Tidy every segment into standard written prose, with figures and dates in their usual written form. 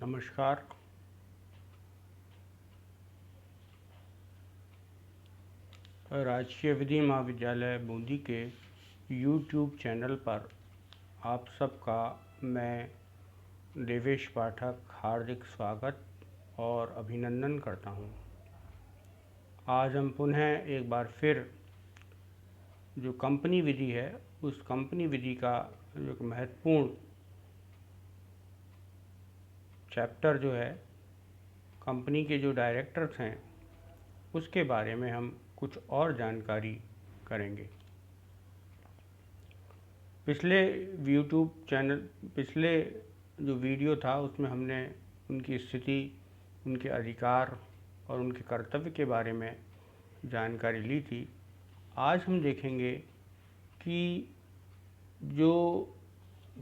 नमस्कार। राजकीय विधि महाविद्यालय बूंदी के यूट्यूब चैनल पर आप सबका मैं देवेश पाठक हार्दिक स्वागत और अभिनंदन करता हूं। आज हम पुनः एक बार फिर जो कंपनी विधि है उस कंपनी विधि का जो एक महत्वपूर्ण चैप्टर जो है कंपनी के जो डायरेक्टर्स हैं उसके बारे में हम कुछ और जानकारी करेंगे। पिछले जो वीडियो था उसमें हमने उनकी स्थिति, उनके अधिकार और उनके कर्तव्य के बारे में जानकारी ली थी। आज हम देखेंगे कि जो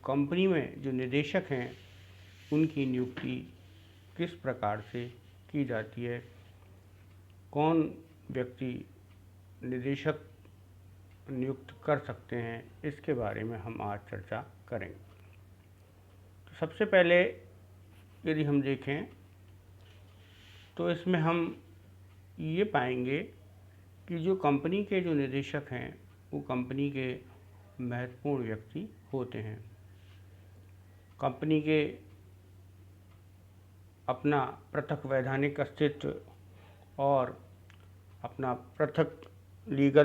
कंपनी में जो निदेशक हैं उनकी नियुक्ति किस प्रकार से की जाती है, कौन व्यक्ति निदेशक नियुक्त कर सकते हैं, इसके बारे में हम आज चर्चा करेंगे। तो सबसे पहले यदि हम देखें तो इसमें हम ये पाएंगे कि जो कंपनी के जो निदेशक हैं वो कंपनी के महत्वपूर्ण व्यक्ति होते हैं। कंपनी के अपना पृथक वैधानिक अस्तित्व और अपना पृथक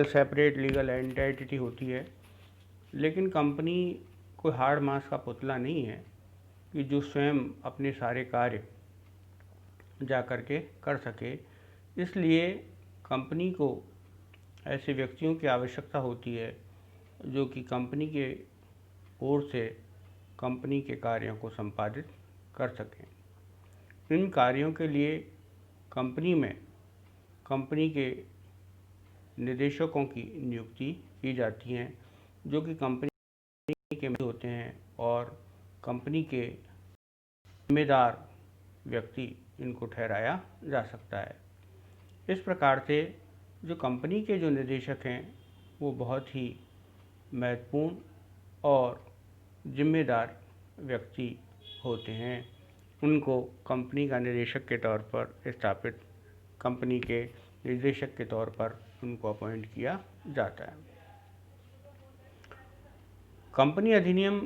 सेपरेट लीगल एंटिटी होती है, लेकिन कंपनी कोई हाड़ मांस का पुतला नहीं है कि जो स्वयं अपने सारे कार्य जा कर के कर सके। इसलिए कंपनी को ऐसे व्यक्तियों की आवश्यकता होती है जो कि कंपनी के ओर से कंपनी के कार्यों को संपादित कर सकें। इन कार्यों के लिए कंपनी में कंपनी के निदेशकों की नियुक्ति की जाती है जो कि कंपनी के होते हैं और कंपनी के जिम्मेदार व्यक्ति इनको ठहराया जा सकता है। इस प्रकार से जो कंपनी के जो निदेशक हैं वो बहुत ही महत्वपूर्ण और जिम्मेदार व्यक्ति होते हैं। उनको कंपनी का निदेशक के तौर पर स्थापित, कंपनी के निदेशक के तौर पर उनको अपॉइंट किया जाता है। कंपनी अधिनियम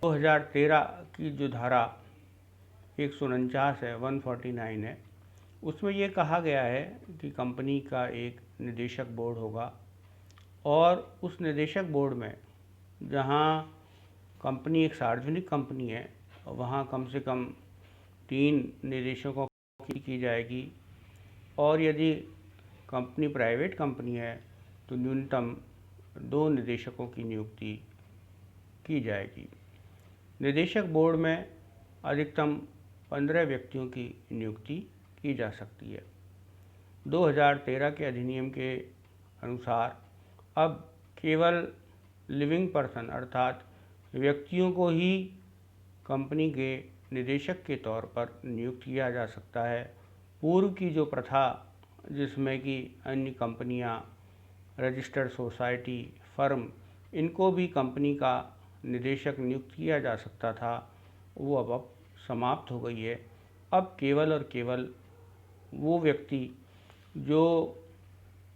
2013 की जो धारा 149 है, 149 है, उसमें ये कहा गया है कि कंपनी का एक निदेशक बोर्ड होगा और उस निदेशक बोर्ड में, जहां कंपनी एक सार्वजनिक कंपनी है, वहां कम से कम 3 निदेशकों की जाएगी और यदि कंपनी प्राइवेट कंपनी है तो न्यूनतम 2 निदेशकों की नियुक्ति की जाएगी। निदेशक बोर्ड में अधिकतम 15 व्यक्तियों की नियुक्ति की जा सकती है। 2013 के अधिनियम के अनुसार अब केवल लिविंग पर्सन अर्थात व्यक्तियों को ही कंपनी के निदेशक के तौर पर नियुक्त किया जा सकता है। पूर्व की जो प्रथा जिसमें कि अन्य कंपनियां, रजिस्टर्ड सोसाइटी, फर्म, इनको भी कंपनी का निदेशक नियुक्त किया जा सकता था, वो अब समाप्त हो गई है। अब केवल और केवल वो व्यक्ति जो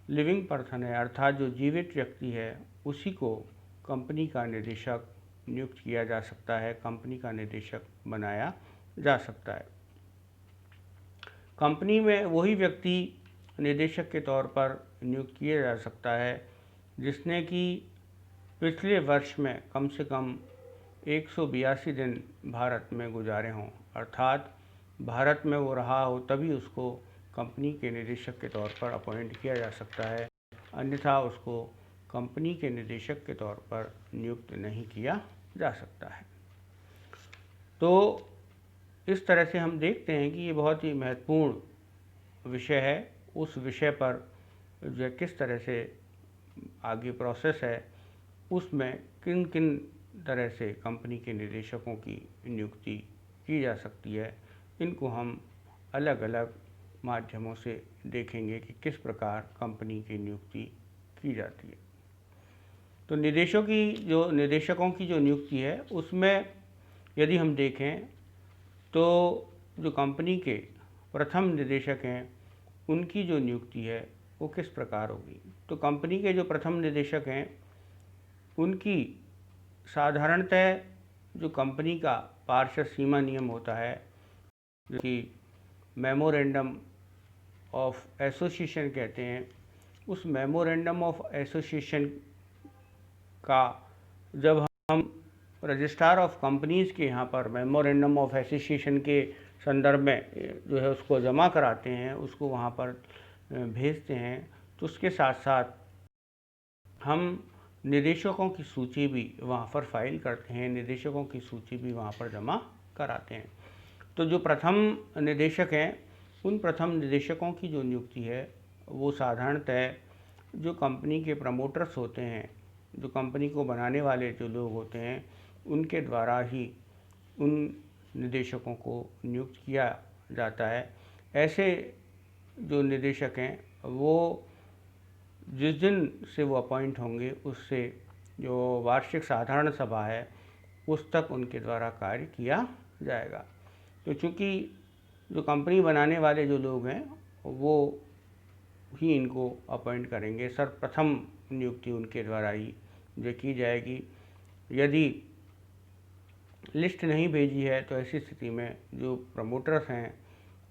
लिविंग पर्सन है अर्थात जो जीवित व्यक्ति है उसी को कंपनी का निदेशक नियुक्त किया जा सकता है, कंपनी का निदेशक बनाया जा सकता है। कंपनी में वही व्यक्ति निदेशक के तौर पर नियुक्त किया जा सकता है जिसने कि पिछले वर्ष में कम से कम 182 दिन भारत में गुजारे हों, अर्थात भारत में वो रहा हो, तभी उसको कंपनी के निदेशक के तौर पर अपॉइंट किया जा सकता है, अन्यथा उसको कंपनी के निदेशक के तौर पर नियुक्त नहीं किया जा सकता है। तो इस तरह से हम देखते हैं कि ये बहुत ही महत्वपूर्ण विषय है। उस विषय पर जो किस तरह से आगे प्रोसेस है, उसमें किन किन तरह से कंपनी के निदेशकों की नियुक्ति की जा सकती है, इनको हम अलग अलग माध्यमों से देखेंगे कि किस प्रकार कंपनी की नियुक्ति की जाती है। तो निदेशकों की जो नियुक्ति है उसमें यदि हम देखें तो जो कंपनी के प्रथम निदेशक हैं उनकी जो नियुक्ति है वो किस प्रकार होगी। तो कंपनी के जो प्रथम निदेशक हैं उनकी साधारणतः जो कंपनी का पार्षद सीमा नियम होता है, जो कि मेमोरेंडम ऑफ एसोसिएशन कहते हैं, उस मेमोरेंडम ऑफ एसोसिएशन का जब हम रजिस्ट्रार ऑफ कंपनीज़ के यहाँ पर मेमोरेंडम ऑफ एसोसिएशन के संदर्भ में जो है उसको जमा कराते हैं, उसको वहाँ पर भेजते हैं, तो उसके साथ साथ हम निदेशकों की सूची भी वहाँ पर फाइल करते हैं, निदेशकों की सूची भी वहाँ पर जमा कराते हैं। तो जो प्रथम निदेशक हैं उन प्रथम निदेशकों की जो नियुक्ति है वो साधारणतः जो कंपनी के प्रमोटर्स होते हैं, जो कंपनी को बनाने वाले जो लोग होते हैं, उनके द्वारा ही उन निदेशकों को नियुक्त किया जाता है। ऐसे जो निदेशक हैं वो जिस दिन से वो अपॉइंट होंगे उससे जो वार्षिक साधारण सभा है उस तक उनके द्वारा कार्य किया जाएगा। तो चूँकि जो कंपनी बनाने वाले जो लोग हैं वो ही इनको अपॉइंट करेंगे, सर्वप्रथम नियुक्ति उनके द्वारा ही जो की जाएगी। यदि लिस्ट नहीं भेजी है तो ऐसी स्थिति में जो प्रमोटर्स हैं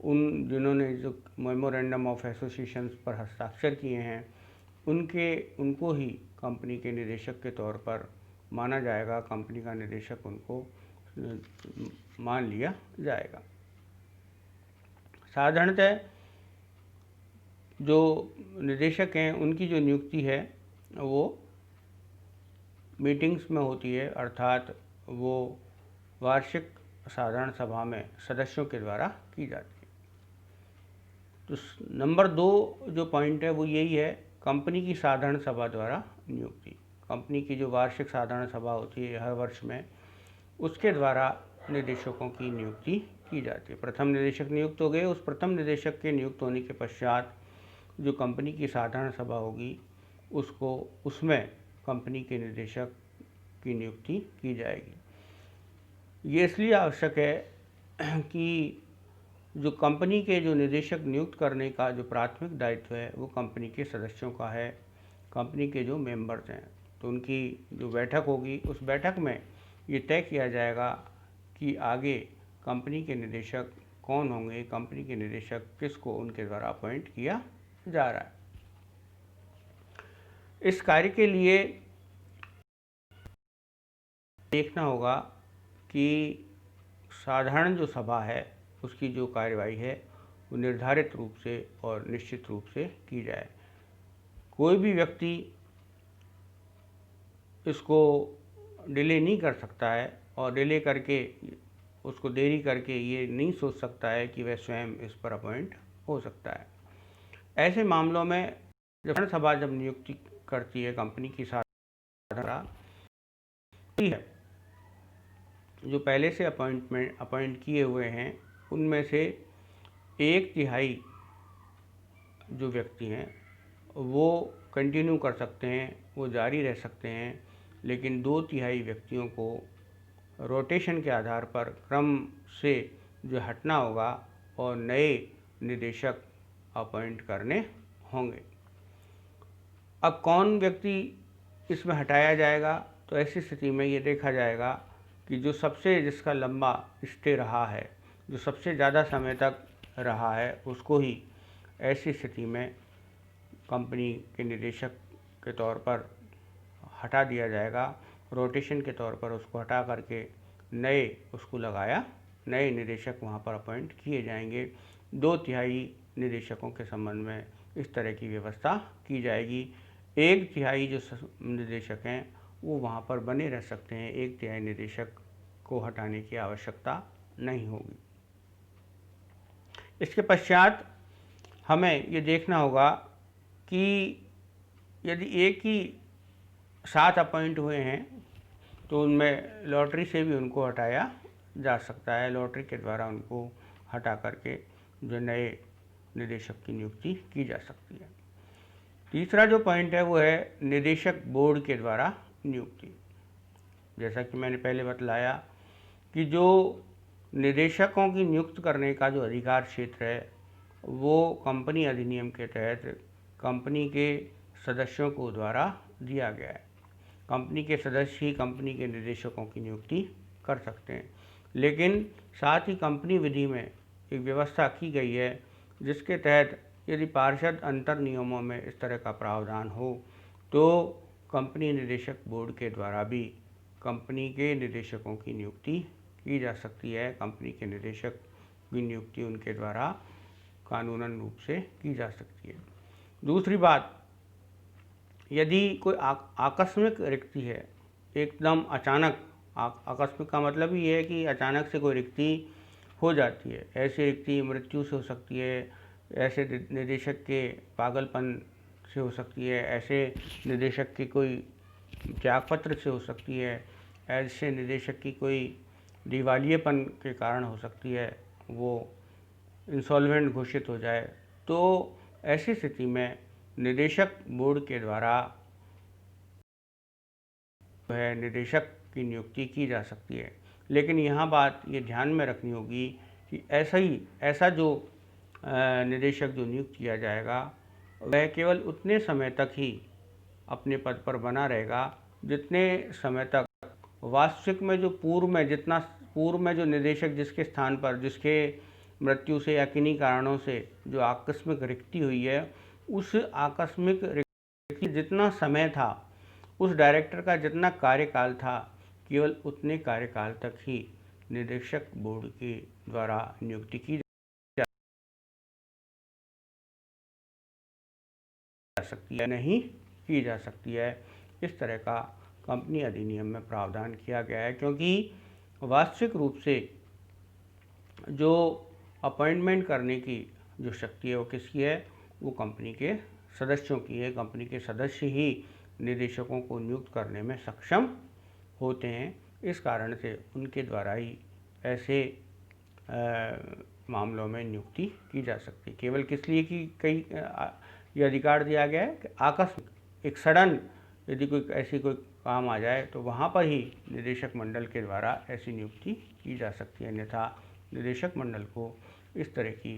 उन जिन्होंने जो मेमोरेंडम ऑफ एसोसिएशन पर हस्ताक्षर किए हैं उनको ही कंपनी के निदेशक के तौर पर माना जाएगा, कंपनी का निदेशक उनको मान लिया जाएगा। साधारणतः जो निदेशक हैं उनकी जो नियुक्ति है वो मीटिंग्स में होती है, अर्थात वो वार्षिक साधारण सभा में सदस्यों के द्वारा की जाती है। तो नंबर 2 जो पॉइंट है वो यही है, कंपनी की साधारण सभा द्वारा नियुक्ति। कंपनी की जो वार्षिक साधारण सभा होती है हर वर्ष में, उसके द्वारा निदेशकों की नियुक्ति की जाती है। प्रथम निदेशक नियुक्त हो गए, उस प्रथम निदेशक के नियुक्त होने के पश्चात जो कंपनी की साधारण सभा होगी उसमें कंपनी के निदेशक की नियुक्ति की जाएगी। ये इसलिए आवश्यक है कि जो कंपनी के जो निदेशक नियुक्त करने का जो प्राथमिक दायित्व है वो कंपनी के सदस्यों का है, कंपनी के जो मेंबर्स हैं। तो उनकी जो बैठक होगी उस बैठक में ये तय किया जाएगा कि आगे कंपनी के निदेशक कौन होंगे, कंपनी के निदेशक किसको उनके द्वारा अपॉइंट किया जा रहा है। इस कार्य के लिए देखना होगा कि साधारण जो सभा है उसकी जो कार्यवाही है वो निर्धारित रूप से और निश्चित रूप से की जाए। कोई भी व्यक्ति इसको डिले नहीं कर सकता है और डिले करके उसको देरी करके ये नहीं सोच सकता है कि वह स्वयं इस पर अपॉइंट हो सकता है। ऐसे मामलों में जब सभा जब नियुक्ति करती है कंपनी की साधारण है, जो पहले से अपॉइंट किए हुए हैं उनमें से 1/3 जो व्यक्ति हैं वो कंटिन्यू कर सकते हैं, वो जारी रह सकते हैं, लेकिन 2/3 व्यक्तियों को रोटेशन के आधार पर क्रम से जो हटना होगा और नए निदेशक अपॉइंट करने होंगे। अब कौन व्यक्ति इसमें हटाया जाएगा, तो ऐसी स्थिति में ये देखा जाएगा कि जो सबसे जिसका लंबा स्टे रहा है, जो सबसे ज़्यादा समय तक रहा है, उसको ही ऐसी स्थिति में कंपनी के निदेशक के तौर पर हटा दिया जाएगा। रोटेशन के तौर पर उसको हटा करके नए निदेशक वहाँ पर अपॉइंट किए जाएंगे। 2/3 निदेशकों के संबंध में इस तरह की व्यवस्था की जाएगी। 1/3 जो निदेशक हैं वो वहाँ पर बने रह सकते हैं, 1/3 निदेशक को हटाने की आवश्यकता नहीं होगी। इसके पश्चात हमें ये देखना होगा कि यदि एक ही साथ अपॉइंट हुए हैं तो उनमें लॉटरी से भी उनको हटाया जा सकता है। लॉटरी के द्वारा उनको हटा करके जो नए निदेशक की नियुक्ति की जा सकती है। तीसरा जो पॉइंट है वो है निदेशक बोर्ड के द्वारा नियुक्ति। जैसा कि मैंने पहले बतलाया कि जो निदेशकों की नियुक्त करने का जो अधिकार क्षेत्र है वो कंपनी अधिनियम के तहत कंपनी के सदस्यों को द्वारा दिया गया है। कंपनी के सदस्य ही कंपनी के निदेशकों की नियुक्ति कर सकते हैं, लेकिन साथ ही कंपनी विधि में एक व्यवस्था की गई है जिसके तहत यदि पार्षद अंतर नियमों में इस तरह का प्रावधान हो तो कंपनी निदेशक बोर्ड के द्वारा भी कंपनी के निदेशकों की नियुक्ति की जा सकती है। कंपनी के निदेशक की नियुक्ति उनके द्वारा कानूनन रूप से की जा सकती है। दूसरी बात, यदि कोई आकस्मिक रिक्ति है, एकदम अचानक, आकस्मिक का मतलब ये है कि अचानक से कोई रिक्ति हो जाती है। ऐसी रिक्ति मृत्यु से हो सकती है, ऐसे निदेशक के पागलपन से हो सकती है, ऐसे निदेशक की कोई त्यागपत्र से हो सकती है, ऐसे निदेशक की कोई दिवालियेपन के कारण हो सकती है, वो इंसॉल्वेंट घोषित हो जाए, तो ऐसी स्थिति में निदेशक बोर्ड के द्वारा वह निदेशक की नियुक्ति की जा सकती है। लेकिन यहाँ बात ये ध्यान में रखनी होगी कि ऐसा जो निदेशक जो नियुक्त किया जाएगा वह केवल उतने समय तक ही अपने पद पर बना रहेगा जितने समय तक वास्तविक में जो पूर्व में जो निदेशक जिसके स्थान पर, जिसके मृत्यु से या किन्हीं कारणों से जो आकस्मिक रिक्ति हुई है, उस आकस्मिक रिक्ति जितना समय था, उस डायरेक्टर का जितना कार्यकाल था, केवल उतने कार्यकाल तक ही निदेशक बोर्ड के द्वारा नियुक्ति की जा सकती है, नहीं की जा सकती है। इस तरह का कंपनी अधिनियम में प्रावधान किया गया है, क्योंकि वास्तविक रूप से जो अपॉइंटमेंट करने की जो शक्ति है वो किसकी है? वो कंपनी के सदस्यों की है। कंपनी के सदस्य ही निदेशकों को नियुक्त करने में सक्षम होते हैं। इस कारण से उनके द्वारा ही ऐसे मामलों में नियुक्ति की जा सकती है। केवल किस लिए कि ये अधिकार दिया गया है कि आकस्मिक एक सडन यदि कोई काम आ जाए तो वहाँ पर ही निदेशक मंडल के द्वारा ऐसी नियुक्ति की जा सकती है, अन्यथा निदेशक मंडल को इस तरह की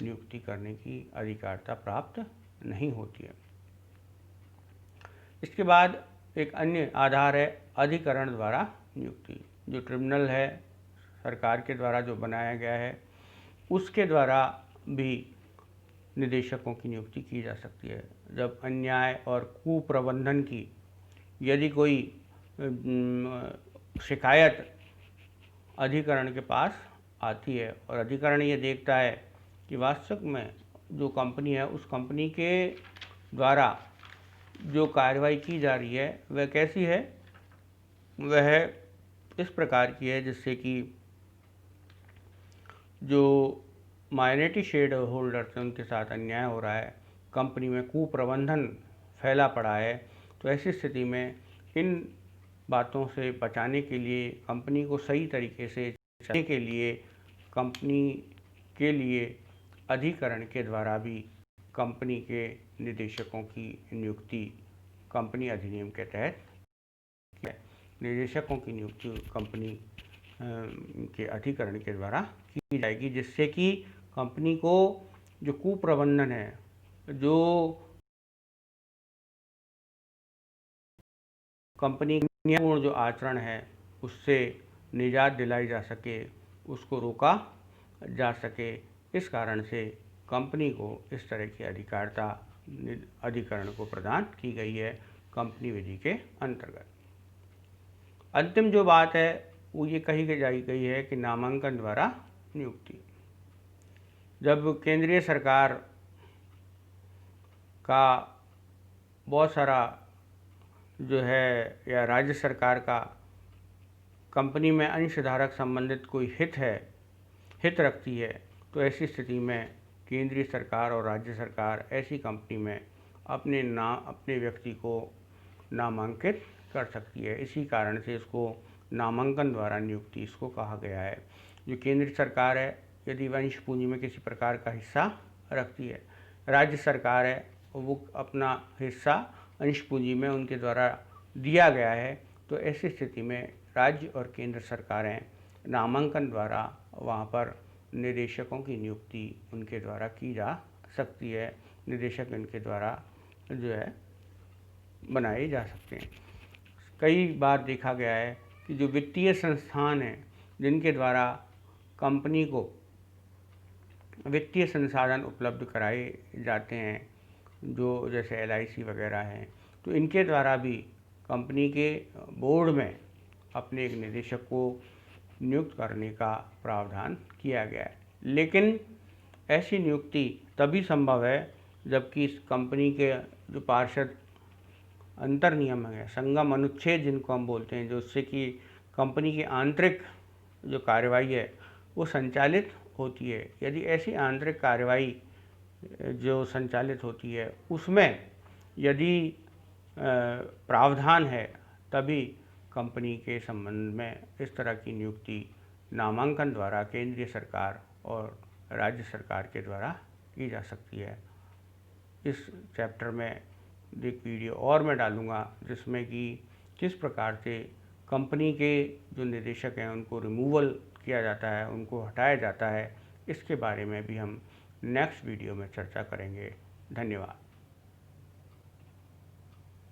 नियुक्ति करने की अधिकारता प्राप्त नहीं होती है। इसके बाद एक अन्य आधार है अधिकरण द्वारा नियुक्ति। जो ट्रिब्यूनल है सरकार के द्वारा जो बनाया गया है, उसके द्वारा भी निदेशकों की नियुक्ति की जा सकती है। जब अन्याय और कुप्रबंधन की यदि कोई शिकायत अधिकरण के पास आती है और अधिकरण ये देखता है कि वास्तविक में जो कंपनी है उस कंपनी के द्वारा जो कार्रवाई की जा रही है वह कैसी है, वह इस प्रकार की है जिससे कि जो माइनॉरिटी शेयर होल्डर्स हैं उनके साथ अन्याय हो रहा है, कंपनी में कुप्रबंधन फैला पड़ा है, तो ऐसी स्थिति में इन बातों से बचाने के लिए, कंपनी को सही तरीके से चलाने के लिए, कंपनी के लिए अधिकरण के द्वारा भी कंपनी के निदेशकों की नियुक्ति कंपनी अधिनियम के तहत निदेशकों की नियुक्ति कंपनी के अधिकरण के द्वारा की जाएगी, जिससे कि कंपनी को जो कुप्रबंधन है, जो कंपनी पूर्ण जो आचरण है उससे निजात दिलाई जा सके, उसको रोका जा सके। इस कारण से कंपनी को इस तरह की अधिकारता अधिकरण को प्रदान की गई है कंपनी विधि के अंतर्गत। अंतिम जो बात है वो ये कही गई है कि नामांकन द्वारा नियुक्ति। जब केंद्रीय सरकार का बहुत सारा जो है या राज्य सरकार का कंपनी में अंशधारक संबंधित कोई हित रखती है, तो ऐसी स्थिति में केंद्रीय सरकार और राज्य सरकार ऐसी कंपनी में अपने व्यक्ति को नामांकित कर सकती है। इसी कारण से इसको नामांकन द्वारा नियुक्ति इसको कहा गया है। जो केंद्र सरकार है यदि वंश पूंजी में किसी प्रकार का हिस्सा रखती है, राज्य सरकार है वो अपना हिस्सा अंश पूंजी में उनके द्वारा दिया गया है, तो ऐसी स्थिति में राज्य और केंद्र सरकारें नामांकन द्वारा वहाँ पर निदेशकों की नियुक्ति उनके द्वारा की जा सकती है। निदेशक इनके द्वारा जो है बनाए जा सकते हैं। कई बार देखा गया है कि जो वित्तीय संस्थान हैं जिनके द्वारा कंपनी को वित्तीय संसाधन उपलब्ध कराए जाते हैं, जो जैसे LIC वगैरह हैं, तो इनके द्वारा भी कंपनी के बोर्ड में अपने एक निदेशक को नियुक्त करने का प्रावधान किया गया है। लेकिन ऐसी नियुक्ति तभी संभव है जबकि इस कंपनी के जो पार्षद अंतर नियम है, संगम अनुच्छेद जिनको हम बोलते हैं, जो उससे कि कंपनी की आंतरिक जो कार्रवाई है वो संचालित होती है। यदि ऐसी आंतरिक कार्रवाई जो संचालित होती है उसमें यदि प्रावधान है तभी कंपनी के संबंध में इस तरह की नियुक्ति नामांकन द्वारा केंद्रीय सरकार और राज्य सरकार के द्वारा की जा सकती है। इस चैप्टर में एक वीडियो और मैं डालूँगा जिसमें कि किस प्रकार से कंपनी के जो निदेशक हैं उनको रिमूवल किया जाता है, उनको हटाया जाता है, इसके बारे में भी हम नेक्स्ट वीडियो में चर्चा करेंगे। धन्यवाद।